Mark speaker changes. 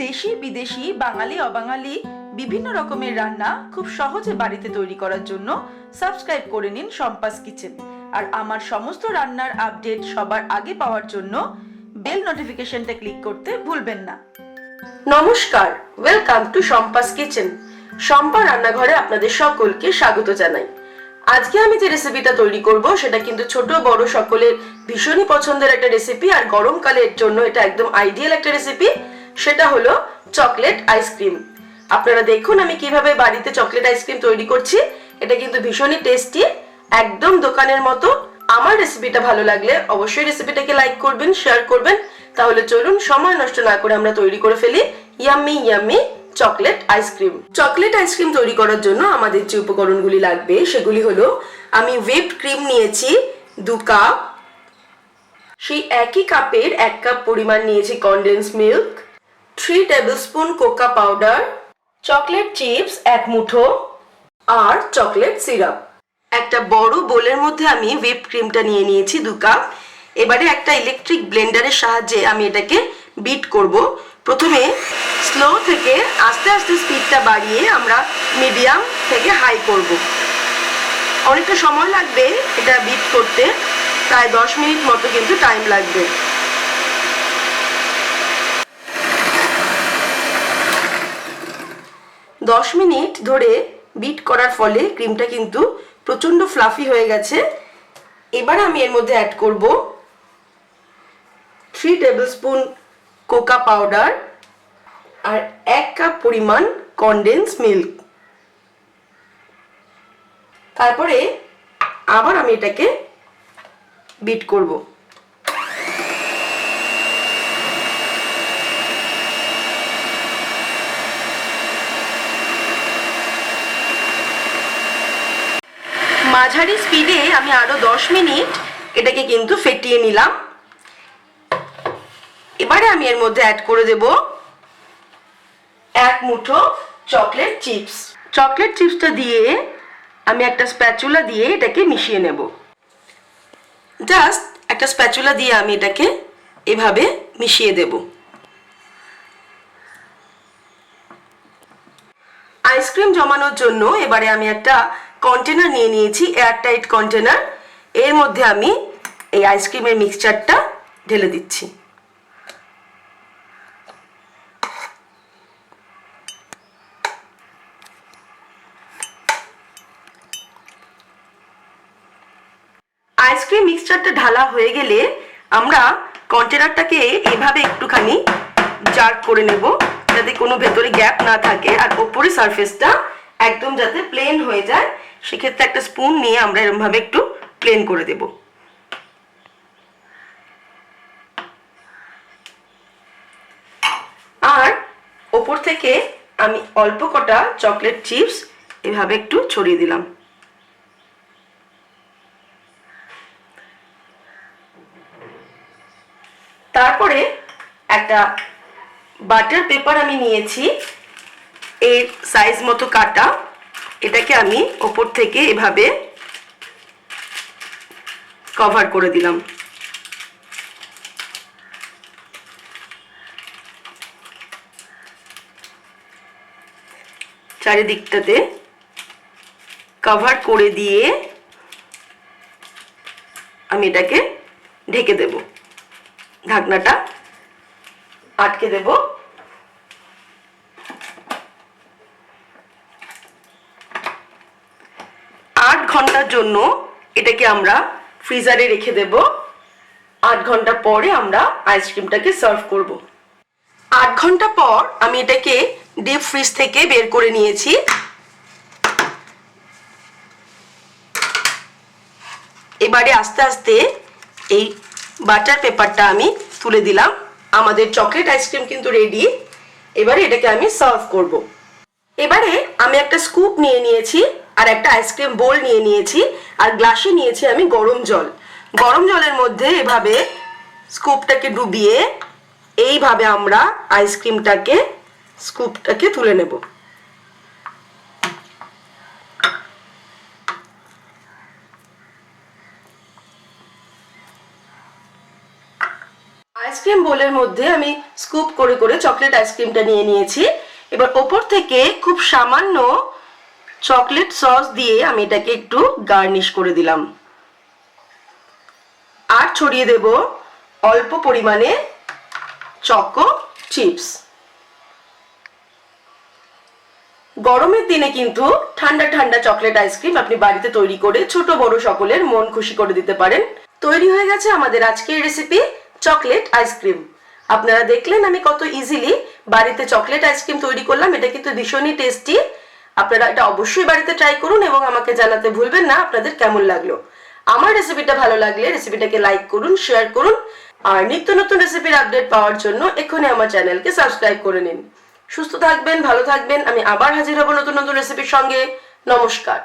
Speaker 1: দেশি বিদেশি বাঙালি অবাঙালি বিভিন্ন রকমের রান্না খুব সহজে বাড়িতে তৈরি করার জন্য সাবস্ক্রাইব করে নিন শম্পাস কিচেন। আর আমার সমস্ত রান্নার আপডেট সবার আগে পাওয়ার জন্য বেল নোটিফিকেশনটা ক্লিক করতে ভুলবেন না। নমস্কার, welcome to Shampa's kitchen. Shampa রান্নাঘরে আপনাদের সকলকে স্বাগত জানাই। আজকে আমি যে রেসিপিটা তৈরি করব সেটা কিন্তু ছোট বড় সকলের ভীষণই পছন্দের একটা রেসিপি, আর গরমকালের জন্য এটা একদম আইডিয়াল একটা রেসিপি। সেটা হলো চকলেট আইসক্রিম। আপনারা দেখুন আমি কিভাবে বাড়িতে চকলেট আইসক্রিম তৈরি করছি। এটা কিন্তু ভীষণই টেস্টি, একদম দোকানের মতো। আমার রেসিপিটা ভালো লাগলে অবশ্যই রেসিপিটাকে লাইক করবেন, শেয়ার করবেন। তাহলে চলুন সময় নষ্ট না করে আমরা তৈরি করে ফেলি yummy yummy chocolate ice cream. Chocolate ice cream তৈরি করার জন্য আমাদের যে উপকরণগুলি লাগবে সেগুলি হলো, আমি হুইপড ক্রিম নিয়েছি 2 কাপ, সেই একই কাপের 1 কাপ পরিমাণ নিয়েছি condense milk, 3 tablespoon cocoa powder, chocolate chips 1 মুঠো, আর চকলেট সিরাপ। একটা বড় বোলের মধ্যে আমি হুইপড ক্রিমটা নিয়ে নিয়েছি 2 কাপ। এবারে একটা ইলেকট্রিক ব্লেন্ডারের সাহায্যে আমি এটাকে বিট করব। প্রথমে স্লো থেকে আস্তে আস্তে স্পিডটা বাড়িয়ে আমরা মিডিয়াম থেকে হাই করব। অনেকটা সময় লাগবে এটা বিট করতে, প্রায় 10 মিনিট মতো কিন্তু টাইম লাগবে। দশ মিনিট ধরে বিট করার ফলে ক্রিমটা কিন্তু প্রচন্ড ফ্লাফি হয়ে গেছে। এবার আমি এর মধ্যে অ্যাড করব 3 টেবিলস্পুন কোকা পাউডার আর 1 কাপ পরিমাণ কনডেন্স মিল্ক। তারপরে আবার আমি এটাকে বিট করব। মাঝারি স্পিডে আমি আরো 10 মিনিট এটাকে কিন্তু ফেটিয়ে নিলাম। এবারে আমি এর মধ্যে অ্যাড করে দেব 1 মুঠো চকলেট চিপস। চকলেট চিপসটা দিয়ে আমি একটা স্প্যাচুলা দিয়ে এটাকে মিশিয়ে নেব। জাস্ট একটা স্প্যাচুলা দিয়ে আমি এটাকে এভাবে মিশিয়ে দেব। আইসক্রিম জমানোর জন্য এবারে আমি একটা কন্টেনার নিয়ে নিয়েছি, এয়ারটাইট কন্টেনার। এর মধ্যে আমি এই আইসক্রিমের মিক্সচারটা ঢেলে দিচ্ছি। আইসক্রিম মিক্সচারটা ঢালা হয়ে গেলে আমরা কন্টেনারটাকে এভাবে একটুখানি জার্ক করে নেব, যাতে কোনো ভেতরে গ্যাপ না থাকে আর ওপরে সারফেসটা একদম যাতে প্লেন হয়ে যায়। সেক্ষেত্রে একটা স্পুন নিয়ে আমরা এরকমভাবে একটু প্লেন করে দেব। আর ওপর থেকে আমি অল্প কটা চকলেট চিপস এভাবে একটু ছড়িয়ে দিলাম। তারপরে একটা বাটার পেপার আমি নিয়েছি, এর সাইজ মতো কাটা। এটাকে আমি ওপর থেকে এভাবে কভার করে দিলাম। চারিদিকটাতে কভার করে দিয়ে আমি এটাকে ঢেকে দেব, ঢাকনাটা আটকে দেব। 8 ঘন্টার জন্য এটাকে আমরা ফ্রিজারে রেখে দেব। 8 ঘন্টা পরে আমরা আইসক্রিমটাকে সার্ভ করব। 8 ঘন্টা পর আমি এটাকে ডিপ ফ্রিজ থেকে বের করে নিয়েছি। এবারে আস্তে আস্তে এই বাটার পেপারটা আমি তুলে দিলাম। আমাদের চকলেট আইসক্রিম কিন্তু রেডি। এবারে এটাকে আমি সার্ভ করব। এবারে আমি একটা স্কুপ নিয়ে নিয়েছি আর একটা আইসক্রিম বোল নিয়ে নিয়েছি, আর গ্লাসে নিয়েছি আমি গরম জল। গরম জলের মধ্যে এভাবে স্কুপটাকে ডুবিয়ে এইভাবে আমরা আইসক্রিমটাকে স্কুপটাকে তুলে নেব। আইসক্রিম
Speaker 2: আইসক্রিম বোলের মধ্যে আমি স্কুপ করে করে চকলেট আইসক্রিমটা নিয়ে নিয়েছি। এবার ওপর থেকে খুব সামান্য চকলেট সস দিয়ে আমি এটাকে একটু গার্নিশ করে দিলাম। আর ছড়িয়ে দেব অল্প পরিমাণে চকো চিপস। গরমের দিনে কিন্তু ঠান্ডা ঠান্ডা চকলেট আইসক্রিম আপনি বাড়িতে তৈরি করে ছোট বড় সকলের মন খুশি করে দিতে পারেন। তৈরি হয়ে গেছে আমাদের আজকের রেসিপি চকলেট আইসক্রিম। আপনারা দেখলেন আমি কত ইজিলি বাড়িতে চকলেট আইসক্রিম তৈরি করলাম। এটা কিন্তু ভীষণই টেস্টি। আপনারা এটা অবশ্যই বাড়িতে ট্রাই করুন এবং আমাকে জানাতে ভুলবেন না আপনাদের কেমন লাগলো। আমার রেসিপিটা ভালো লাগলে রেসিপিটাকে লাইক করুন, শেয়ার করুন, আর নিত্য নতুন রেসিপির আপডেট পাওয়ার জন্য এক্ষুনি আমার চ্যানেলকে সাবস্ক্রাইব করে নিন। সুস্থ থাকবেন, ভালো থাকবেন। আমি আবার হাজির হব নতুন নতুন রেসিপির সঙ্গে। নমস্কার।